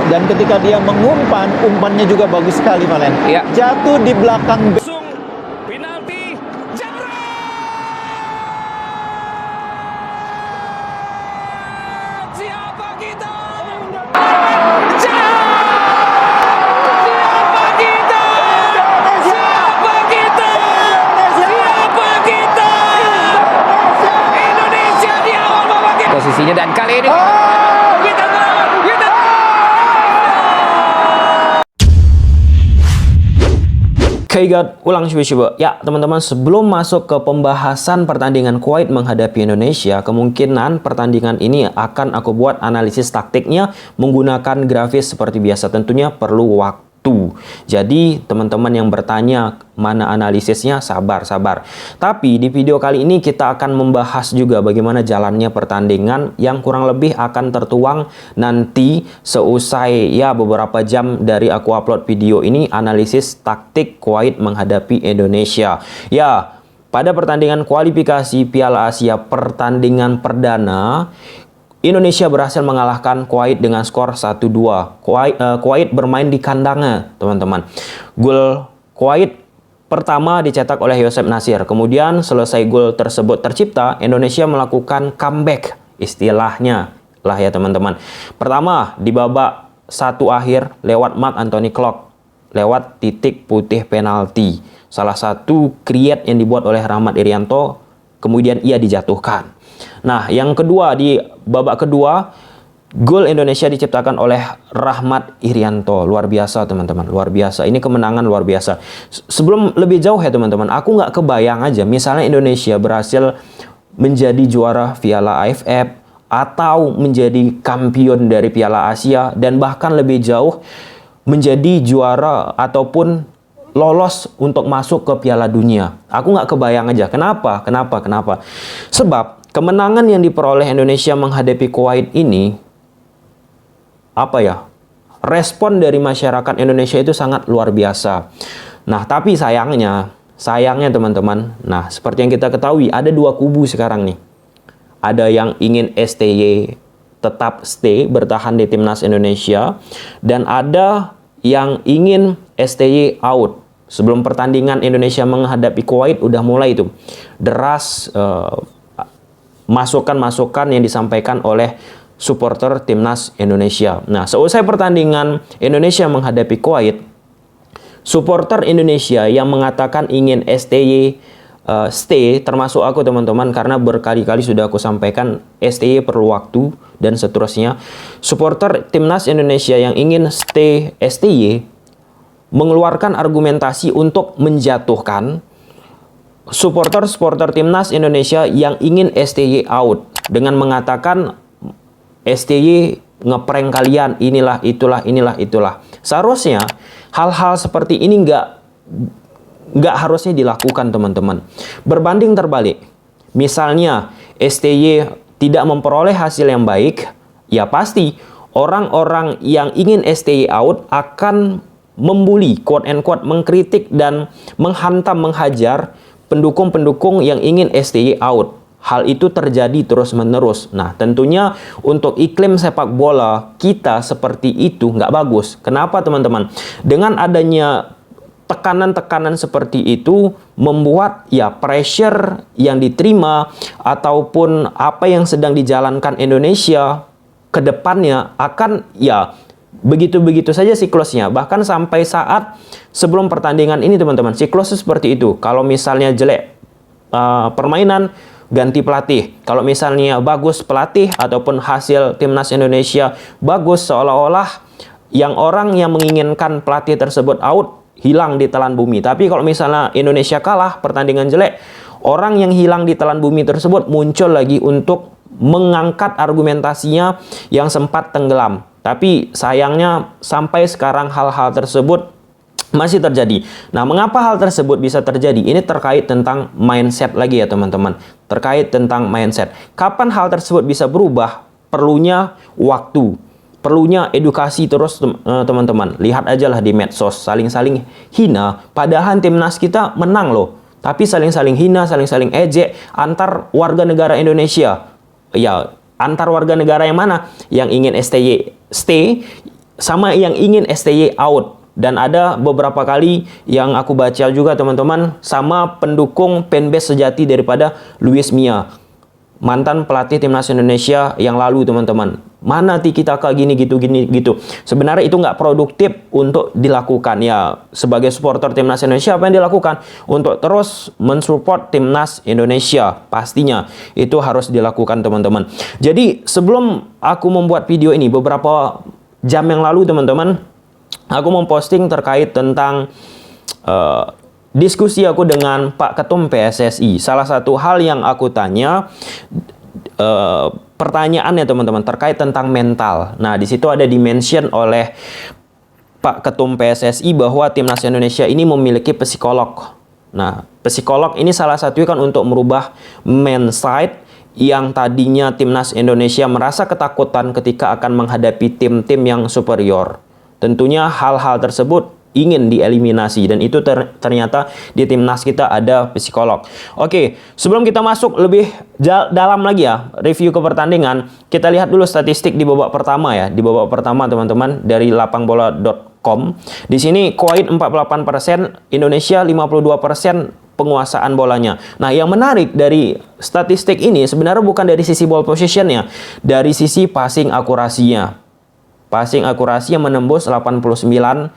Dan ketika dia mengumpan, umpannya juga bagus sekali, Valen. Iya. Jatuh di belakang Langsung penalti Jabra. Siapa kita? Siapa kita? Siapa kita? Siapa kita? Indonesia di awal babak kedua. Posisinya dan kali ini Kita melawan. Kita Oke guys, ulang coba. Ya teman-teman, sebelum masuk ke pembahasan pertandingan Kuwait menghadapi Indonesia, kemungkinan pertandingan ini akan aku buat analisis taktiknya menggunakan grafis seperti biasa. Tentunya perlu waktu. Jadi teman-teman yang bertanya mana analisisnya, sabar. Tapi di video kali ini kita akan membahas juga bagaimana jalannya pertandingan yang kurang lebih akan tertuang nanti seusai ya beberapa jam dari aku upload video ini, analisis taktik Kuwait menghadapi Indonesia. Ya, pada pertandingan kualifikasi Piala Asia pertandingan perdana, Indonesia berhasil mengalahkan Kuwait dengan skor 1-2. Kuwait bermain di kandangnya, teman-teman. Gol Kuwait pertama dicetak oleh Yosep Nasir. Kemudian selesai gol tersebut tercipta, Indonesia melakukan comeback, istilahnya lah ya teman-teman. Pertama di babak satu akhir lewat Marc Anthony Clock, lewat titik putih penalti. Salah satu create yang dibuat oleh Rahmat Irianto, kemudian ia dijatuhkan. Nah, yang kedua di babak kedua, gol Indonesia diciptakan oleh Rahmat Irianto. Luar biasa teman-teman, luar biasa. Ini kemenangan luar biasa. Sebelum lebih jauh ya teman-teman, aku nggak kebayang aja misalnya Indonesia berhasil menjadi juara Piala AFF atau menjadi kampion dari Piala Asia dan bahkan lebih jauh menjadi juara ataupun lolos untuk masuk ke Piala Dunia. Aku nggak kebayang aja. Kenapa? Sebab kemenangan yang diperoleh Indonesia menghadapi Kuwait ini, apa ya, respon dari masyarakat Indonesia itu sangat luar biasa. Nah, tapi sayangnya teman-teman, nah seperti yang kita ketahui ada dua kubu sekarang nih. Ada yang ingin STY tetap stay, bertahan di timnas Indonesia, dan ada yang ingin STY out. Sebelum pertandingan Indonesia menghadapi Kuwait udah mulai itu deras masukan-masukan yang disampaikan oleh supporter timnas Indonesia. Nah, seusai pertandingan Indonesia menghadapi Kuwait, supporter Indonesia yang mengatakan ingin STY stay, termasuk aku teman-teman, karena berkali-kali sudah aku sampaikan STY perlu waktu dan seterusnya. Supporter timnas Indonesia yang ingin stay STY mengeluarkan argumentasi untuk menjatuhkan supporter timnas Indonesia yang ingin STY out dengan mengatakan STY ngeprank kalian, inilah itulah. Seharusnya hal-hal seperti ini nggak harusnya dilakukan teman-teman. Berbanding terbalik, misalnya STY tidak memperoleh hasil yang baik, ya pasti orang-orang yang ingin STY out akan membuli, quote and quote, mengkritik dan menghantam, menghajar pendukung-pendukung yang ingin STY out. Hal itu terjadi terus-menerus. Nah, tentunya untuk iklim sepak bola kita seperti itu nggak bagus. Kenapa teman-teman? Dengan adanya tekanan-tekanan seperti itu membuat ya pressure yang diterima ataupun apa yang sedang dijalankan Indonesia ke depannya akan ya begitu-begitu saja siklusnya. Bahkan sampai saat sebelum pertandingan ini teman-teman, siklusnya seperti itu. Kalau misalnya jelek permainan, ganti pelatih. Kalau misalnya bagus pelatih ataupun hasil timnas Indonesia bagus, seolah-olah orang yang menginginkan pelatih tersebut out hilang di telan bumi. Tapi kalau misalnya Indonesia kalah, pertandingan jelek, orang yang hilang di telan bumi tersebut muncul lagi untuk mengangkat argumentasinya yang sempat tenggelam. Tapi sayangnya sampai sekarang hal-hal tersebut masih terjadi. Nah, mengapa hal tersebut bisa terjadi? Ini terkait tentang mindset lagi ya teman-teman. Terkait tentang mindset. Kapan hal tersebut bisa berubah? Perlunya waktu. Perlunya edukasi terus teman-teman. Lihat aja lah di medsos, saling-saling hina. Padahal timnas kita menang loh. Tapi saling-saling hina, saling-saling ejek antar warga negara Indonesia. Ya, antar warga negara yang mana? Yang ingin stay, sama yang ingin STY out. Dan ada beberapa kali yang aku baca juga teman-teman, sama pendukung fanbase sejati daripada Luis Milla, mantan pelatih timnas Indonesia yang lalu teman-teman. Mana Tiki Taka gini gitu. Sebenarnya itu nggak produktif untuk dilakukan. Ya, sebagai supporter timnas Indonesia apa yang dilakukan? Untuk terus mensupport timnas Indonesia. Pastinya itu harus dilakukan teman-teman. Jadi sebelum aku membuat video ini beberapa jam yang lalu teman-teman, aku memposting terkait tentang diskusi aku dengan Pak Ketum PSSI. Salah satu hal yang aku tanya, pertanyaannya teman-teman terkait tentang mental. Nah, di situ ada dimention oleh Pak Ketum PSSI bahwa timnas Indonesia ini memiliki psikolog. Nah, psikolog ini salah satunya kan untuk merubah mindset yang tadinya timnas Indonesia merasa ketakutan ketika akan menghadapi tim-tim yang superior. Tentunya hal-hal tersebut ingin dieliminasi, dan itu ternyata di timnas kita ada psikolog. Oke, sebelum kita masuk lebih dalam lagi ya, review ke pertandingan, kita lihat dulu statistik di babak pertama ya. Di babak pertama teman-teman dari lapangbola.com. Di sini Kuwait 48%, Indonesia 52% penguasaan bolanya. Nah, yang menarik dari statistik ini sebenarnya bukan dari sisi ball positionnya, dari sisi passing akurasinya. Passing akurasi yang menembus 89%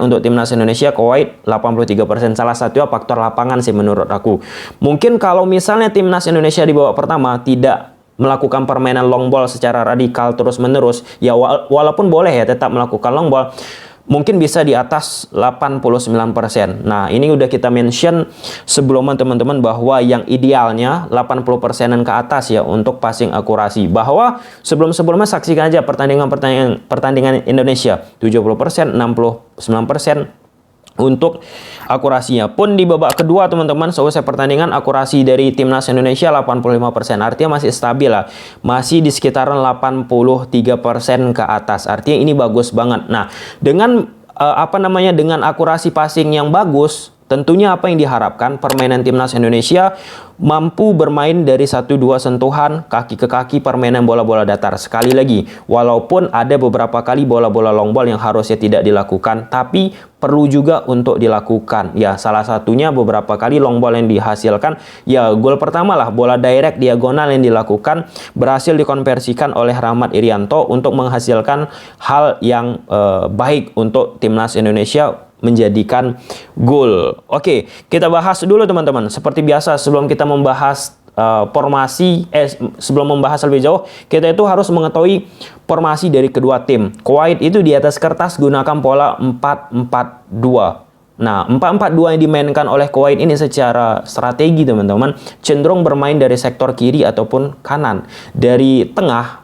untuk timnas Indonesia, Kuwait 83%. Salah satunya faktor lapangan sih menurut aku. Mungkin kalau misalnya timnas Indonesia di babak pertama tidak melakukan permainan long ball secara radikal terus-menerus, ya walaupun boleh ya tetap melakukan long ball, mungkin bisa di atas 89%. Nah, ini udah kita mention sebelumnya teman-teman bahwa yang idealnya 80%-an ke atas ya untuk passing akurasi. Bahwa sebelum-sebelumnya saksikan aja pertandingan Indonesia 70%, 69% untuk akurasinya. Pun di babak kedua teman-teman, selesai pertandingan akurasi dari timnas Indonesia 85%. Artinya masih stabil lah. Masih di sekitaran 83% ke atas. Artinya ini bagus banget. Nah, dengan dengan akurasi passing yang bagus, tentunya apa yang diharapkan, permainan timnas Indonesia mampu bermain dari 1-2 sentuhan kaki ke kaki, permainan bola-bola datar. Sekali lagi, walaupun ada beberapa kali bola-bola long ball yang harusnya tidak dilakukan, tapi perlu juga untuk dilakukan. Ya, salah satunya beberapa kali long ball yang dihasilkan, ya gol pertama lah, bola direct diagonal yang dilakukan berhasil dikonversikan oleh Rahmat Irianto untuk menghasilkan hal yang baik untuk timnas Indonesia menjadikan gol. Oke, kita bahas dulu teman-teman. Seperti biasa sebelum kita membahas formasi, sebelum membahas lebih jauh, kita itu harus mengetahui formasi dari kedua tim. Kuwait itu di atas kertas gunakan pola 4-4-2. Nah, 4-4-2 yang dimainkan oleh Kuwait ini secara strategi teman-teman cenderung bermain dari sektor kiri ataupun kanan. Dari tengah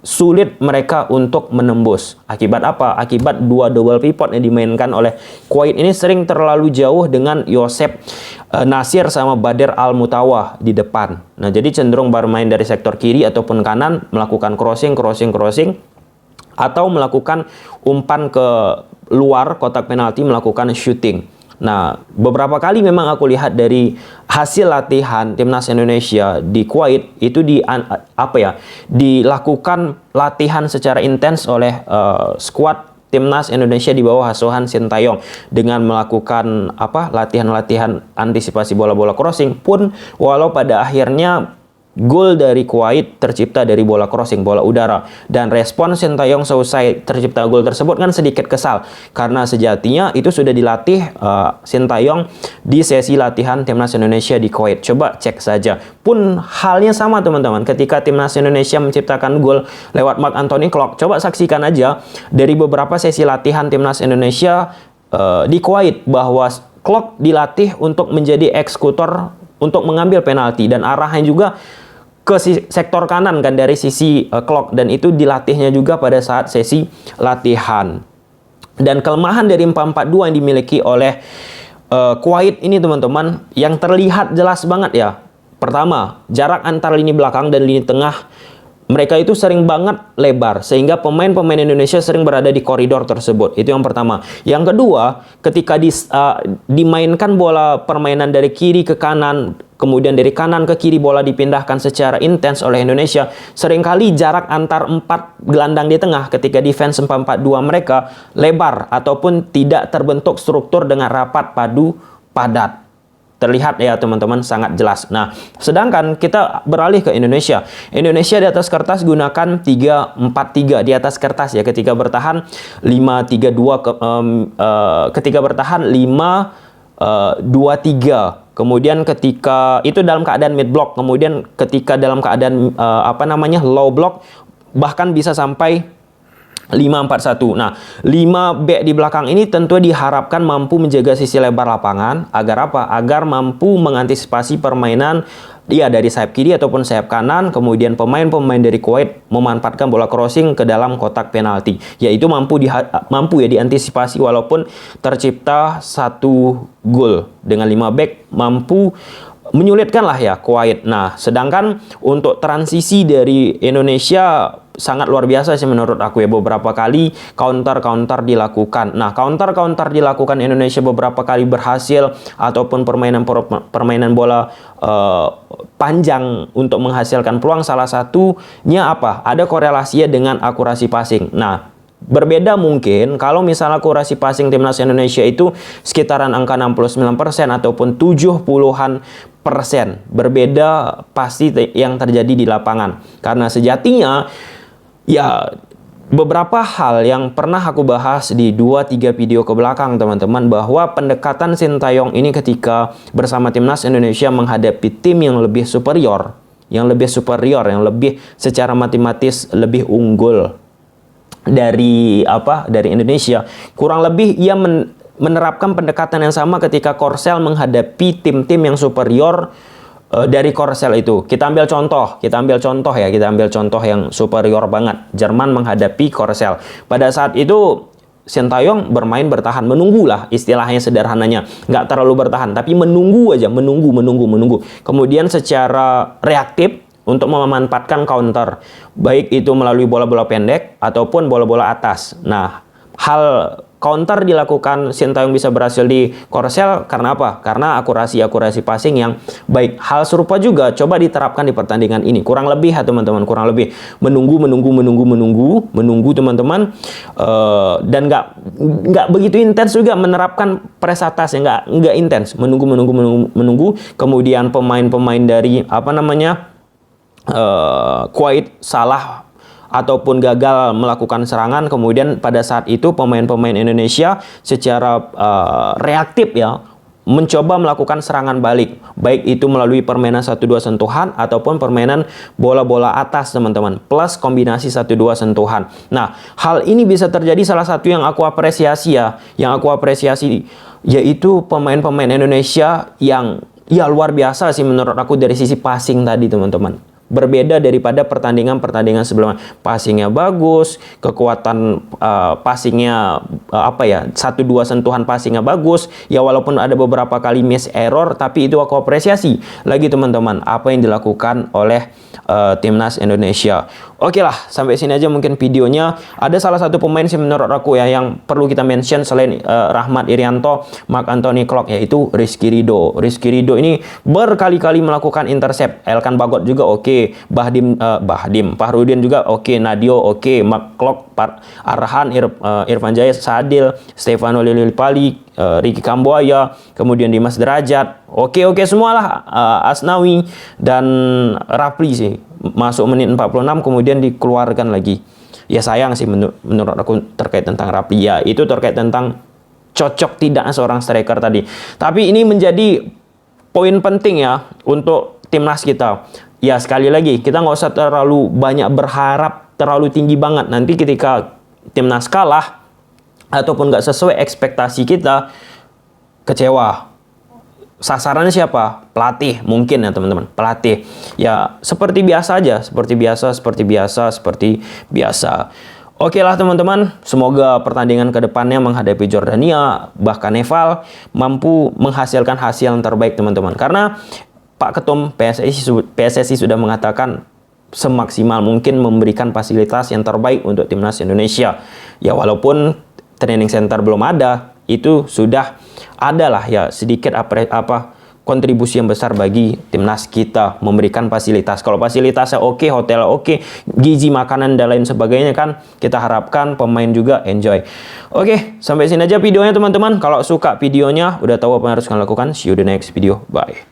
sulit mereka untuk menembus. Akibat apa? Akibat dua double pivot yang dimainkan oleh Kuwait ini sering terlalu jauh dengan Yosep Nasir sama Bader Al-Mutawah di depan. Nah, jadi cenderung bermain dari sektor kiri ataupun kanan, melakukan crossing atau melakukan umpan ke luar kotak penalti, melakukan shooting. Nah, beberapa kali memang aku lihat dari hasil latihan timnas Indonesia di Kuwait itu dilakukan latihan secara intens oleh skuad timnas Indonesia di bawah asuhan Sintayong dengan melakukan latihan-latihan antisipasi bola-bola crossing pun, walau pada akhirnya gol dari Kuwait tercipta dari bola crossing, bola udara. Dan respon Sintayong selesai tercipta gol tersebut kan sedikit kesal, karena sejatinya itu sudah dilatih Sintayong di sesi latihan timnas Indonesia di Kuwait. Coba cek saja. Pun halnya sama teman-teman, ketika timnas Indonesia menciptakan gol lewat Marc Anthony Klok. Coba saksikan aja dari beberapa sesi latihan timnas Indonesia di Kuwait, bahwa Klok dilatih untuk menjadi eksekutor untuk mengambil penalti, dan arahnya juga ke sektor kanan kan dari sisi Klok, dan itu dilatihnya juga pada saat sesi latihan. Dan kelemahan dari 4-4-2 yang dimiliki oleh Kuwait ini teman-teman yang terlihat jelas banget ya. Pertama, jarak antar lini belakang dan lini tengah mereka itu sering banget lebar, sehingga pemain-pemain Indonesia sering berada di koridor tersebut. Itu yang pertama. Yang kedua, ketika dimainkan bola permainan dari kiri ke kanan, kemudian dari kanan ke kiri bola dipindahkan secara intens oleh Indonesia, seringkali jarak antar 4 gelandang di tengah ketika defense 4-4-2 mereka lebar ataupun tidak terbentuk struktur dengan rapat, padu, padat. Terlihat ya teman-teman, sangat jelas. Nah, sedangkan kita beralih ke Indonesia. Indonesia di atas kertas gunakan 3-4-3 di atas kertas ya, ketika bertahan 5-3-2 ketika bertahan 5-2-3. Kemudian ketika itu dalam keadaan mid block, kemudian ketika dalam keadaan low block bahkan bisa sampai 5-4-1. Nah, 5 back di belakang ini tentu diharapkan mampu menjaga sisi lebar lapangan agar apa? Agar mampu mengantisipasi permainan dari sayap kiri ataupun sayap kanan, kemudian pemain-pemain dari Kuwait memanfaatkan bola crossing ke dalam kotak penalti. Yaitu mampu diantisipasi walaupun tercipta 1 gol. Dengan 5 back mampu menyulitkan lah ya Kuwait. Nah, sedangkan untuk transisi dari Indonesia sangat luar biasa sih menurut aku ya. Beberapa kali counter dilakukan. Nah, counter dilakukan Indonesia beberapa kali berhasil, ataupun permainan bola panjang untuk menghasilkan peluang. Salah satunya apa? Ada korelasinya dengan akurasi passing. Nah, berbeda mungkin kalau misalnya akurasi passing timnas Indonesia itu sekitaran angka 69% ataupun 70-an persen. Berbeda pasti yang terjadi di lapangan. Karena sejatinya ya beberapa hal yang pernah aku bahas di 2-3 video ke belakang teman-teman, bahwa pendekatan Sintayong ini ketika bersama timnas Indonesia menghadapi tim yang lebih superior, yang lebih secara matematis lebih unggul dari Indonesia, kurang lebih ia menerapkan pendekatan yang sama ketika Korsel menghadapi tim-tim yang superior dari Korsel itu. Kita ambil contoh yang superior banget. Jerman menghadapi Korsel. Pada saat itu Sintayong bermain bertahan, menunggu lah istilahnya, sederhananya. Nggak terlalu bertahan, tapi menunggu aja, menunggu. Kemudian secara reaktif untuk memanfaatkan counter, baik itu melalui bola-bola pendek ataupun bola-bola atas. Nah, hal counter dilakukan Sintayong bisa berhasil di Korsel karena apa? Karena akurasi passing yang baik. Hal serupa juga coba diterapkan di pertandingan ini. Kurang lebih ya teman-teman, menunggu teman-teman, dan nggak begitu intens juga menerapkan press atas ya, nggak intens, menunggu. Kemudian pemain-pemain dari Kuwait salah ataupun gagal melakukan serangan, kemudian pada saat itu pemain-pemain Indonesia secara reaktif ya mencoba melakukan serangan balik, baik itu melalui permainan 1-2 sentuhan ataupun permainan bola-bola atas teman-teman, plus kombinasi 1-2 sentuhan. Nah, hal ini bisa terjadi, salah satu yang aku apresiasi yaitu pemain-pemain Indonesia yang ya luar biasa sih menurut aku dari sisi passing tadi teman-teman. Berbeda daripada pertandingan sebelumnya. Passingnya bagus, kekuatan passingnya 1-2 sentuhan passingnya bagus. Ya walaupun ada beberapa kali miss error, tapi itu aku apresiasi lagi teman-teman apa yang dilakukan oleh timnas Indonesia. Oke lah, sampai sini aja mungkin videonya. Ada salah satu pemain sih menurut aku ya yang perlu kita mention selain Rahmat Irianto, Mark Anthony Klok, yaitu Rizky Ridho. Rizky Ridho ini berkali-kali melakukan intercept. Elkan Bagot juga oke. Fahrudin juga oke. Nadio oke. Mark Klok, Arhan, Irfan Jaya, Sadil, Stefano Lillipali, Ricky Kambuaya, kemudian Dimas Derajat. Oke semualah. Asnawi dan Rapli sih masuk menit 46 kemudian dikeluarkan lagi. Ya sayang sih menurut aku terkait tentang Rapli. Ya itu terkait tentang cocok tidak seorang striker tadi. Tapi ini menjadi poin penting ya untuk timnas kita. Ya sekali lagi kita nggak usah terlalu banyak berharap terlalu tinggi banget. Nanti ketika timnas kalah ataupun nggak sesuai ekspektasi kita, kecewa. Sasarannya siapa? Pelatih mungkin ya teman-teman. Pelatih. Ya seperti biasa aja. Seperti biasa. Oke lah teman-teman. Semoga pertandingan kedepannya menghadapi Jordania, bahkan Nepal, mampu menghasilkan hasil yang terbaik teman-teman. Karena Pak Ketum PSSI sudah mengatakan semaksimal mungkin memberikan fasilitas yang terbaik untuk timnas Indonesia. Ya walaupun training center belum ada, itu sudah adalah ya sedikit kontribusi yang besar bagi timnas kita, memberikan fasilitas. Kalau fasilitasnya oke, hotel oke, gizi makanan dan lain sebagainya kan kita harapkan pemain juga enjoy. Oke, sampai sini aja videonya teman-teman. Kalau suka videonya, udah tahu apa yang harus kalian lakukan. See you the next video. Bye.